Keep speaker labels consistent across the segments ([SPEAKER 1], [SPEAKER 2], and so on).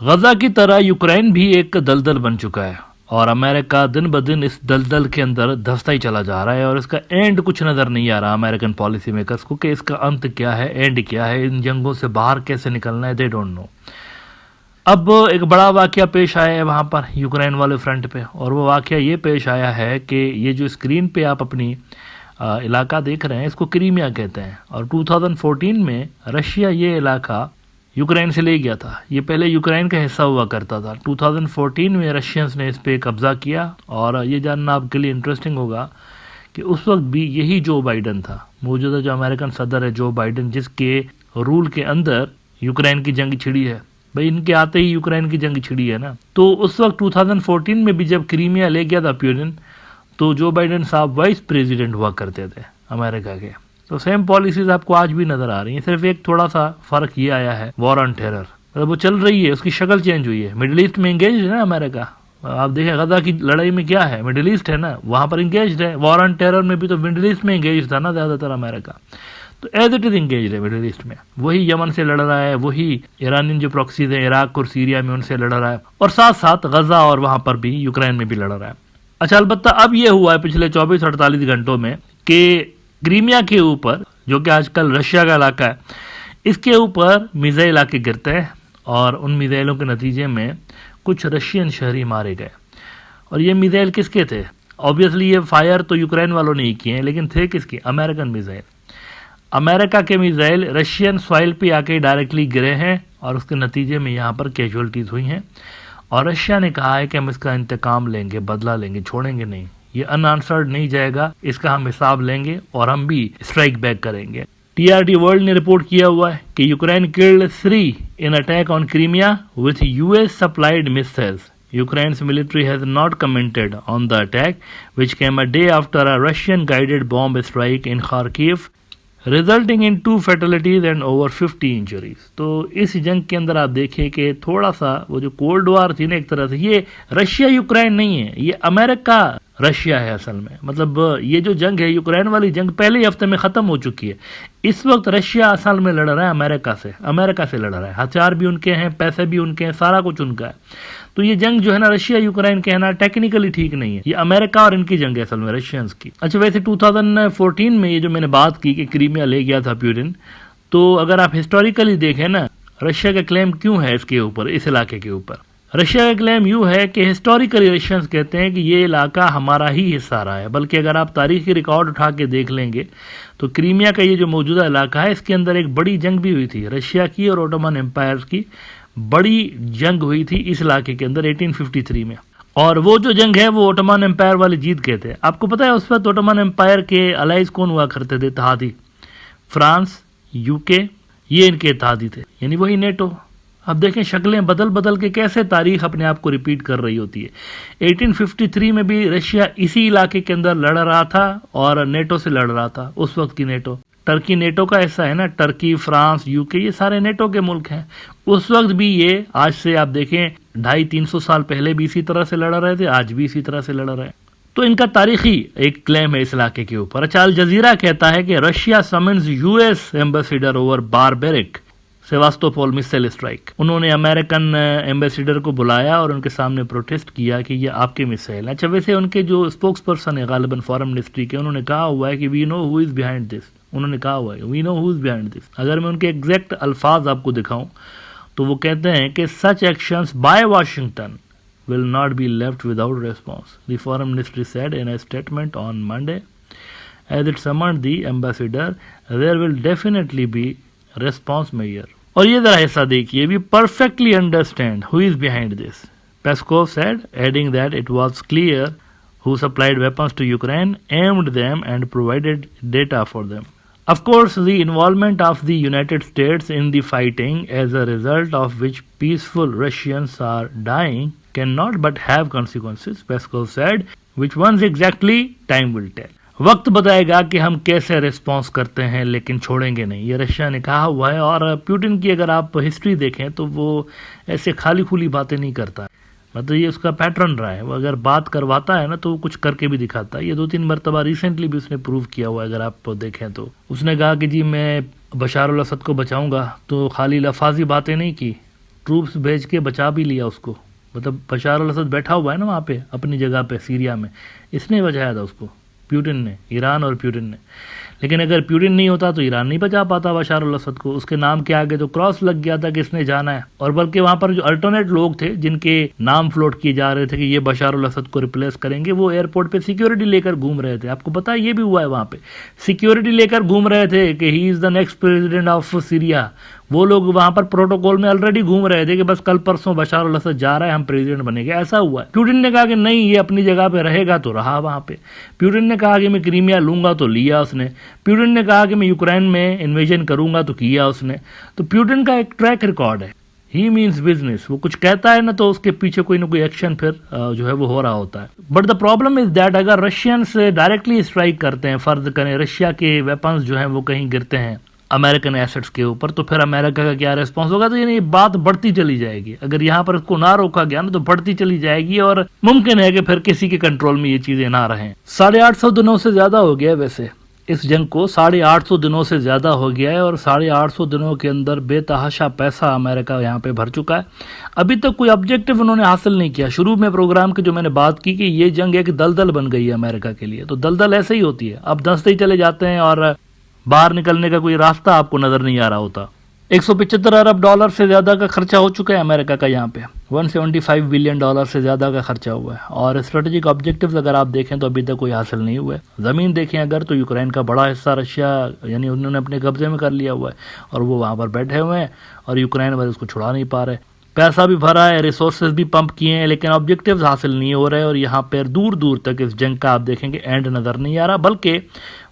[SPEAKER 1] गजा की तरह यूक्रेन भी एक दलदल बन चुका है और अमेरिका दिन ब दिन इस दलदल के अंदर धंसता ही चला जा रहा है और इसका एंड कुछ नज़र नहीं आ रहा अमेरिकन पॉलिसी मेकर्स को कि इसका अंत क्या है, एंड क्या है, इन जंगों से बाहर कैसे निकलना है, दे डोंट नो। अब एक बड़ा वाकया पेश आया है वहाँ पर यूक्रेन वाले फ्रंट पे, और वो वाकया ये पेश आया है कि ये जो स्क्रीन पे आप अपनी इलाका देख रहे हैं इसको क्रीमिया कहते हैं, और 2014 में रशिया ये इलाका यूक्रेन से ले गया था। ये पहले यूक्रेन का हिस्सा हुआ करता था। 2014 में रशियंस ने इस पे कब्जा किया, और ये जानना आपके लिए इंटरेस्टिंग होगा कि उस वक्त भी यही जो बाइडन था, मौजूदा जो अमेरिकन सदर है जो बाइडन, जिसके रूल के अंदर यूक्रेन की जंग छिड़ी है। भाई इनके आते ही यूक्रेन की जंग छिड़ी है ना। तो उस वक्त 2014 में भी जब क्रीमिया ले गया था पुतिन, तो जो बाइडन साहब वाइस प्रेसिडेंट हुआ करते थे अमेरिका के। तो सेम पॉलिसीज आपको आज भी नजर आ रही हैं, सिर्फ एक थोड़ा सा फर्क ये आया है, वॉर ऑन टेरर मतलब वो चल रही है, उसकी शक्ल चेंज हुई है। मिडिल ईस्ट में इंगेज है ना अमेरिका, आप देखें गजा की लड़ाई में क्या है, मिडिल ईस्ट है ना, वहां पर इंगेज है। वॉर ऑन टेरर में भी तो मिडिल ईस्ट में इंगेज था ना ज्यादातर अमेरिका, तो एज इट इज इंगेज है मिडिल ईस्ट में। वही यमन से लड़ रहा है, वही ईरानियन जो प्रॉक्सीज है इराक और सीरिया में उनसे लड़ रहा है, और साथ साथ गजा और वहां पर भी यूक्रेन में भी लड़ रहा है। अच्छा, अलबत्ता अब ये हुआ है पिछले 24-48 घंटों में कि क्रीमिया के ऊपर, जो कि आजकल रशिया का इलाका है, इसके ऊपर मिसाइल आके गिरते हैं, और उन मिसाइलों के नतीजे में कुछ रशियन शहरी मारे गए। और ये मिसाइल किसके थे? ऑब्वियसली ये फायर तो यूक्रेन वालों ने ही किए हैं, लेकिन थे किसके? American missile. अमेरिका के मिसाइल रशियन सॉइल पे आके डायरेक्टली गिरे हैं, और उसके नतीजे में यहाँ पर कैजुअलिटीज हुई हैं। और रशिया ने कहा है कि हम इसका इंतकाम लेंगे, बदला लेंगे, छोड़ेंगे नहीं, ये अनआंसर्ड नहीं जाएगा, इसका हम हिसाब लेंगे और हम भी स्ट्राइक बैक करेंगे। टीआरटी वर्ल्ड ने रिपोर्ट किया हुआ है कि Ukraine killed 3 in attack on Crimea with US supplied missiles. Ukraine's military has not commented on the attack, which came a day after a Russian-guided bomb strike in Kharkiv, resulting in 2 fatalities and over 50 injuries. तो इस जंग के अंदर आप देखें कि थोड़ा सा वो जो कोल्ड वॉर थी ना, एक तरह से ये रशिया यूक्रेन नहीं है, ये अमेरिका रशिया है असल में। मतलब ये जो जंग है, यूक्रेन वाली जंग पहले ही हफ्ते में खत्म हो चुकी है। इस वक्त रशिया असल में लड़ रहा है अमेरिका से लड़ रहा है। हथियार भी उनके हैं, पैसे भी उनके हैं, सारा कुछ उनका है। तो ये जंग जो है ना रशिया यूक्रेन कहना टेक्निकली ठीक नहीं है, ये अमेरिका और इनकी जंग है असल में, रशियंस की। अच्छा, वैसे 2014 में ये जो मैंने बात की कि क्रीमिया ले गया था पुतिन, तो अगर आप हिस्टोरिकली देखें ना, रशिया का क्लेम क्यों है इसके ऊपर, इस इलाके के ऊपर? रशिया का क्लेम यूं है कि हिस्टोरिकली रशियंस कहते हैं कि ये इलाका हमारा ही हिस्सा रहा है। बल्कि अगर आप तारीखी रिकॉर्ड उठा के देख लेंगे तो क्रीमिया का ये जो मौजूदा इलाका है, इसके अंदर एक बड़ी जंग भी हुई थी, रशिया की और ओटोमन एम्पायर की बड़ी जंग हुई थी इस इलाके के अंदर 1853 में। और वो जो जंग है वो ओटोमन एम्पायर वाले जीत गए थे। आपको पता है उस वक्त ओटोमन एम्पायर के अलाइज कौन हुआ करते थे? इत्तेहादी, फ्रांस, यूके, ये इनके इत्तेहादी थे, यानी वही नेटो। अब देखें शक्लें बदल बदल के कैसे तारीख अपने आप को रिपीट कर रही होती है। 1853 में भी रशिया इसी इलाके के अंदर लड़ रहा था और नेटो से लड़ रहा था, उस वक्त की नेटो। टर्की नेटो का हिस्सा है ना, टर्की, फ्रांस, यूके, ये सारे नेटो के मुल्क हैं। उस वक्त भी ये, आज से आप देखें 250-300 साल पहले भी इसी तरह से लड़ रहे थे, आज भी इसी तरह से लड़ रहे हैं। तो इनका तारीखी एक क्लेम है इस इलाके के ऊपर। अच्छा, अल जजीरा कहता है कि Russia summons US ambassador over barbaric Sevastopol missile strike. उन्होंने अमेरिकन एम्बेसडर को बुलाया और उनके सामने प्रोटेस्ट किया कि ये आपके मिसाइल। अच्छा, वैसे उनके जो स्पोक्स पर्सन है गालिबन फॉरेन मिनिस्ट्री के, उन्होंने कहा हुआ है कि we know who is behind this. उन्होंने कहा हुआ है we know who is behind this. अगर मैं उनके एग्जैक्ट अल्फाज आपको दिखाऊं तो वो कहते हैं कि such actions by Washington will not be left without response, the foreign ministry said in a statement on Monday. As it summoned the ambassador, there will definitely be response measure. और ये जरा ऐसा देखिए, we perfectly understand who is behind this, Peskov said, adding that it was clear who supplied weapons to Ukraine, aimed them and provided data for them. Of course, the involvement of the United States in the fighting, as a result of which peaceful Russians are dying, cannot but have consequences, Peskov said, which ones exactly time will tell. वक्त बताएगा कि हम कैसे response करते हैं, लेकिन छोड़ेंगे नहीं, ये रशिया ने कहा हुआ है। और पुतिन की अगर आप हिस्ट्री देखें तो वो ऐसे खाली खुली बातें नहीं करता, मतलब ये उसका पैटर्न रहा है। वो अगर बात करवाता है ना तो वो कुछ करके भी दिखाता है। ये 2-3 मरतबा रिसेंटली भी उसने प्रूव किया हुआ है, अगर आप देखें तो। उसने कहा कि जी मैं बशार अल असद को बचाऊंगा, तो खाली लफाजी बातें नहीं की, ट्रूप्स भेज के बचा भी लिया उसको। मतलब बशार अल असद बैठा हुआ है ना वहाँ पे अपनी जगह पे सीरिया में, इसने बचाया था उसको, प्यूटिन ने, ईरान और प्यूटिन ने। लेकिन अगर प्यूटिन नहीं होता तो ईरान नहीं बचा पाता बशार अल असद को। उसके नाम के आगे तो क्रॉस लग गया था कि इसने जाना है। और बल्कि वहाँ पर जो अल्टरनेट लोग थे जिनके नाम फ्लोट किए जा रहे थे कि ये बशार अल असद को रिप्लेस करेंगे, वो एयरपोर्ट पे सिक्योरिटी लेकर घूम रहे थे। आपको पता है ये भी हुआ है वहाँ पे, सिक्योरिटी लेकर घूम रहे थे कि he is the next president of Syria. वो लोग वहां पर प्रोटोकॉल में ऑलरेडी घूम रहे थे कि बस कल परसों बशार अल असद जा रहा है, हम प्रेसिडेंट बनेंगे। ऐसा हुआ है। प्यूटिन ने कहा कि नहीं, ये अपनी जगह पे रहेगा तो रहा वहां पे। प्यूटिन ने कहा कि मैं क्रीमिया लूंगा तो लिया उसने। प्यूटिन ने कहा कि मैं यूक्रेन में इन्वेजन करूंगा तो किया उसने। तो प्यूटिन का एक ट्रैक रिकॉर्ड है। ही मीन्स बिजनेस। वो कुछ कहता है ना तो उसके पीछे कोई ना कोई एक्शन फिर जो है वो हो रहा होता है। But the problem is that अगर रशियंस डायरेक्टली स्ट्राइक करते हैं, फर्ज करें रशिया के वेपन्स जो हैं वो कहीं गिरते हैं अमेरिकन एसेट्स के ऊपर, तो फिर अमेरिका का क्या रेस्पॉन्स होगा? तो यानी ये बात बढ़ती चली जाएगी। अगर यहाँ पर इसको ना रोका गया ना तो बढ़ती चली जाएगी और मुमकिन है कि फिर किसी के कंट्रोल में ये चीजें ना रहें। 850 दिनों से ज्यादा हो गया है वैसे इस जंग को, 850 दिनों से ज्यादा हो गया है और 850 दिनों के अंदर बेतहाशा पैसा अमेरिका यहाँ पे भर चुका है। अभी तक कोई ऑब्जेक्टिव उन्होंने हासिल नहीं किया। शुरू में प्रोग्राम की जो मैंने बात की कि ये जंग एक दलदल बन गई है अमेरिका के लिए, तो दलदल ऐसे ही होती है। अब धंसते ही चले जाते हैं और बाहर निकलने का कोई रास्ता आपको नजर नहीं आ रहा होता। 175 अरब डॉलर से ज्यादा का खर्चा हो चुका है अमेरिका का यहाँ पे, 175 बिलियन डॉलर से ज्यादा का खर्चा हुआ है। और स्ट्रेटेजिक ऑब्जेक्टिव्स अगर आप देखें तो अभी तक कोई हासिल नहीं हुआ है। जमीन देखें अगर तो यूक्रेन का बड़ा हिस्सा रशिया यानी उन्होंने अपने कब्जे में कर लिया हुआ है और वो वहां पर बैठे हुए हैं और यूक्रेन वाले उसको छुड़ा नहीं पा रहे। पैसा भी भरा है, रिसोर्सेज भी पंप किए हैं, लेकिन ऑब्जेक्टिव्स हासिल नहीं हो रहे और यहाँ पर दूर दूर तक इस जंग का आप देखेंगे एंड नजर नहीं आ रहा। बल्कि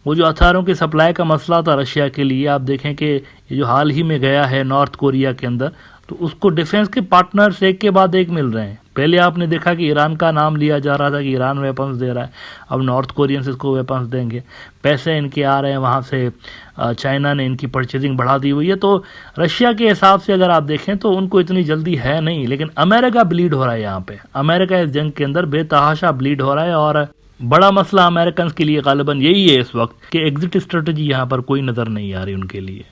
[SPEAKER 1] वो जो हथियारों की सप्लाई का मसला था रशिया के लिए, आप देखें कि ये जो हाल ही में गया है नॉर्थ कोरिया के अंदर, तो उसको डिफेंस के पार्टनर्स एक के बाद एक मिल रहे हैं। पहले आपने देखा कि ईरान का नाम लिया जा रहा था कि ईरान वेपन्स दे रहा है, अब नॉर्थ कोरियंस इसको वेपन्स देंगे। पैसे इनके आ रहे हैं वहाँ से, चाइना ने इनकी परचेजिंग बढ़ा दी हुई है। तो रशिया के हिसाब से अगर आप देखें तो उनको इतनी जल्दी है नहीं, लेकिन अमेरिका ब्लीड हो रहा है यहाँ पे। अमेरिका इस जंग के अंदर बेतहाशा ब्लीड हो रहा है और बड़ा मसला अमेरिकन के लिए गालिबन यही है इस वक्त कि एग्जिट स्ट्रेटजी यहाँ पर कोई नजर नहीं आ रही उनके लिए।